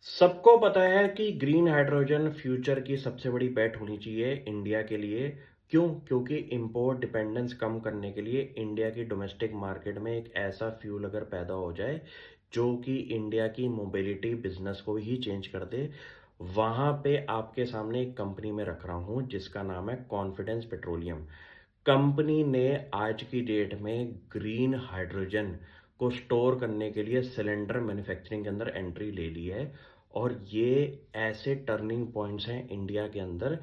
सबको पता है कि ग्रीन हाइड्रोजन फ्यूचर की सबसे बड़ी बेट होनी चाहिए इंडिया के लिए। क्यों? क्योंकि इंपोर्ट डिपेंडेंस कम करने के लिए इंडिया की डोमेस्टिक मार्केट में एक ऐसा फ्यूल अगर पैदा हो जाए जो कि इंडिया की मोबिलिटी बिजनेस को ही चेंज कर दे। वहां पे आपके सामने एक कंपनी में रख रहा हूं जिसका नाम है कॉन्फिडेंस पेट्रोलियम। कंपनी ने आज की डेट में ग्रीन हाइड्रोजन को स्टोर करने के लिए सिलेंडर मैन्युफैक्चरिंग के अंदर एंट्री ले ली है। और ये ऐसे टर्निंग पॉइंट्स हैं इंडिया के अंदर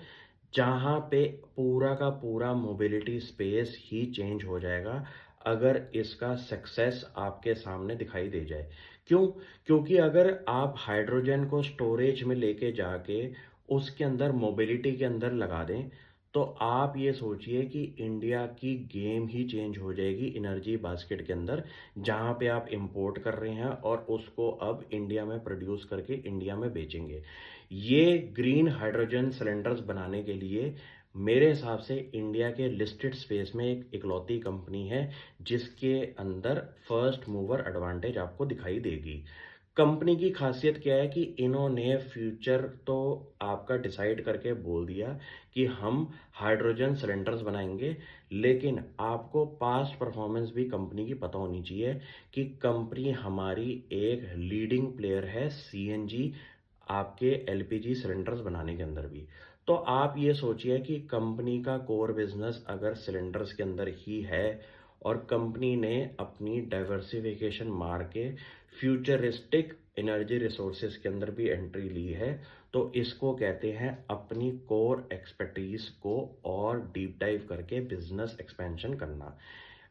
जहां पे पूरा का पूरा मोबिलिटी स्पेस ही चेंज हो जाएगा अगर इसका सक्सेस आपके सामने दिखाई दे जाए। क्यों? क्योंकि अगर आप हाइड्रोजन को स्टोरेज में लेके जाके उसके अंदर मोबिलिटी के अंदर लगा दें तो आप ये सोचिए कि इंडिया की गेम ही चेंज हो जाएगी एनर्जी बास्केट के अंदर। जहां पे आप इंपोर्ट कर रहे हैं और उसको अब इंडिया में प्रोड्यूस करके इंडिया में बेचेंगे। ये ग्रीन हाइड्रोजन सिलेंडर्स बनाने के लिए मेरे हिसाब से इंडिया के लिस्टेड स्पेस में एक इकलौती कंपनी है जिसके अंदर फर्स्ट मूवर एडवांटेज आपको दिखाई देगी। कंपनी की खासियत क्या है कि इन्होंने फ्यूचर तो आपका डिसाइड करके बोल दिया कि हम हाइड्रोजन सिलेंडर्स बनाएंगे। लेकिन आपको पास्ट परफॉर्मेंस भी कंपनी की पता होनी चाहिए कि कंपनी हमारी एक लीडिंग प्लेयर है सीएनजी आपके एलपीजी सिलेंडर्स बनाने के अंदर भी। तो आप ये सोचिए कि कंपनी का कोर बिजनेस अगर सिलेंडर्स के अंदर ही है और कंपनी ने अपनी डाइवर्सिफिकेशन मार के फ्यूचरिस्टिक एनर्जी रिसोर्सेज के अंदर भी एंट्री ली है, तो इसको कहते हैं अपनी कोर एक्सपर्टीज को और डीप डाइव करके बिजनेस एक्सपेंशन करना।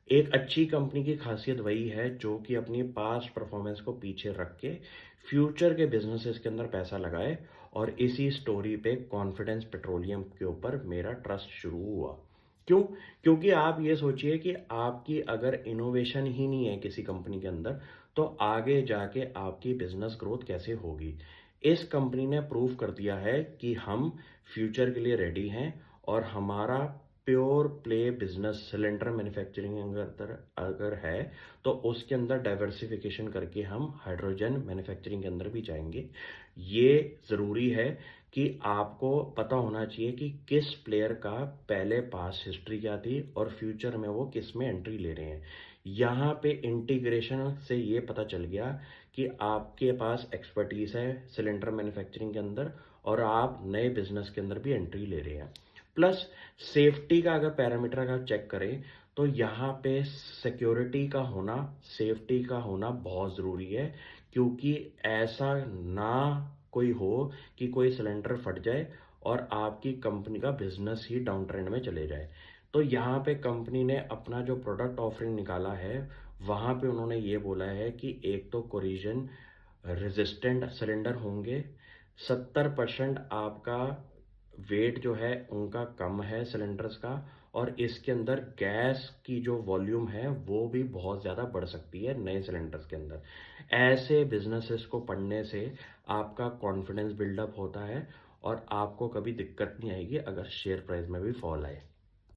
एक अच्छी कंपनी की खासियत वही है जो कि अपनी पास्ट परफॉर्मेंस को पीछे रख के फ्यूचर के बिजनेसेस के अंदर पैसा लगाए। और इसी स्टोरी पे कॉन्फिडेंस पेट्रोलियम के ऊपर मेरा ट्रस्ट शुरू हुआ। क्यों? क्योंकि आप ये सोचिए कि आपकी अगर इनोवेशन ही नहीं है किसी कंपनी के अंदर तो आगे जाके आपकी बिजनेस ग्रोथ कैसे होगी। इस कंपनी ने प्रूव कर दिया है कि हम फ्यूचर के लिए रेडी हैं। और हमारा pure play business cylinder manufacturing अगर अगर है तो उसके अंदर डाइवर्सिफिकेशन करके हम हाइड्रोजन मैन्युफैक्चरिंग के अंदर भी जाएंगे। ये ज़रूरी है कि आपको पता होना चाहिए कि किस प्लेयर का पहले पास हिस्ट्री क्या थी और फ्यूचर में वो किस में एंट्री ले रहे हैं। यहाँ पे इंटीग्रेशन से ये पता चल गया कि आपके पास एक्सपर्टीज है सिलेंडर मैन्युफैक्चरिंग के अंदर और आप नए बिजनेस के अंदर भी एंट्री ले रहे हैं। प्लस सेफ्टी का अगर पैरामीटर अगर चेक करें तो यहाँ पे सिक्योरिटी का होना, सेफ्टी का होना बहुत ज़रूरी है। क्योंकि ऐसा ना कोई हो कि कोई सिलेंडर फट जाए और आपकी कंपनी का बिजनेस ही डाउन ट्रेंड में चले जाए। तो यहाँ पे कंपनी ने अपना जो प्रोडक्ट ऑफरिंग निकाला है वहाँ पे उन्होंने ये बोला है कि एक तो कोरिजन रेजिस्टेंट सिलेंडर होंगे। 70% आपका वेट जो है उनका कम है सिलेंडर्स का। और इसके अंदर गैस की जो वॉल्यूम है वो भी बहुत ज़्यादा बढ़ सकती है नए सिलेंडर्स के अंदर। ऐसे बिजनेसेस को पढ़ने से आपका कॉन्फिडेंस बिल्डअप होता है और आपको कभी दिक्कत नहीं आएगी अगर शेयर प्राइस में भी फॉल आए।